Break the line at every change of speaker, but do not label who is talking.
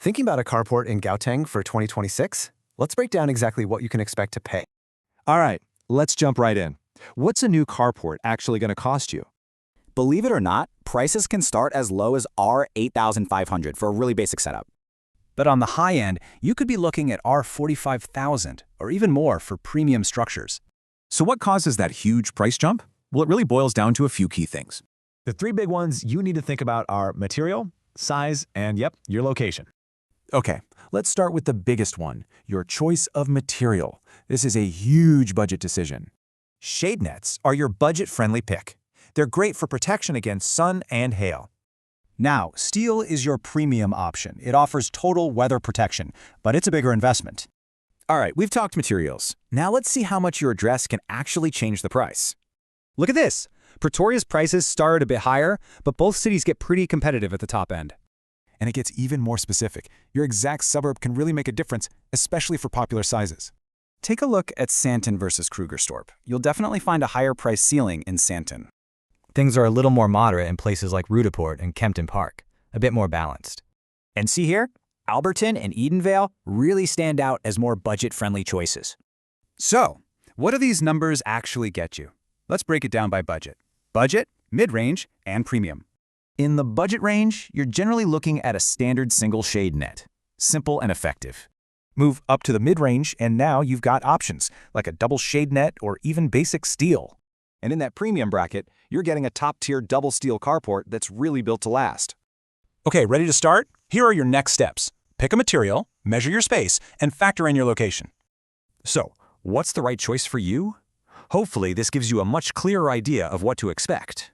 Thinking about a carport in Gauteng for 2026? Let's break down exactly what you can expect to pay.
All right, let's jump right in. What's a new carport actually going to cost you?
Believe it or not, prices can start as low as R$8,500 for a really basic setup.
But on the high end, you could be looking at R$45,000 or even more for premium structures.
So what causes that huge price jump? Well, it really boils down to a few key things.
The three big ones you need to think about are material, size, and your location.
Okay, let's start with the biggest one, your choice of material. This is a huge budget decision.
Shade nets are your budget-friendly pick. They're great for protection against sun and hail.
Now, steel is your premium option. It offers total weather protection, but it's a bigger investment.
All right, we've talked materials. Now let's see how much your address can actually change the price.
Look at this. Pretoria's prices start a bit higher, but both cities get pretty competitive at the top end.
And it gets even more specific. Your exact suburb can really make a difference, especially for popular sizes.
Take a look at Sandton versus Krugersdorp. You'll definitely find a higher price ceiling in Sandton. Things are a little more moderate in places like Shadeport and Kempton Park, a bit more balanced.
And see here, Alberton and Edenvale really stand out as more budget-friendly choices.
So, what do these numbers actually get you? Let's break it down by budget. Budget, mid-range, and premium.
In the budget range, you're generally looking at a standard single shade net. Simple and effective. Move up to the mid-range, and now you've got options, like a double shade net or even basic steel.
And in that premium bracket, you're getting a top-tier double steel carport that's really built to last.
Okay, ready to start? Here are your next steps. Pick a material, measure your space, and factor in your location.
So, what's the right choice for you? Hopefully, this gives you a much clearer idea of what to expect.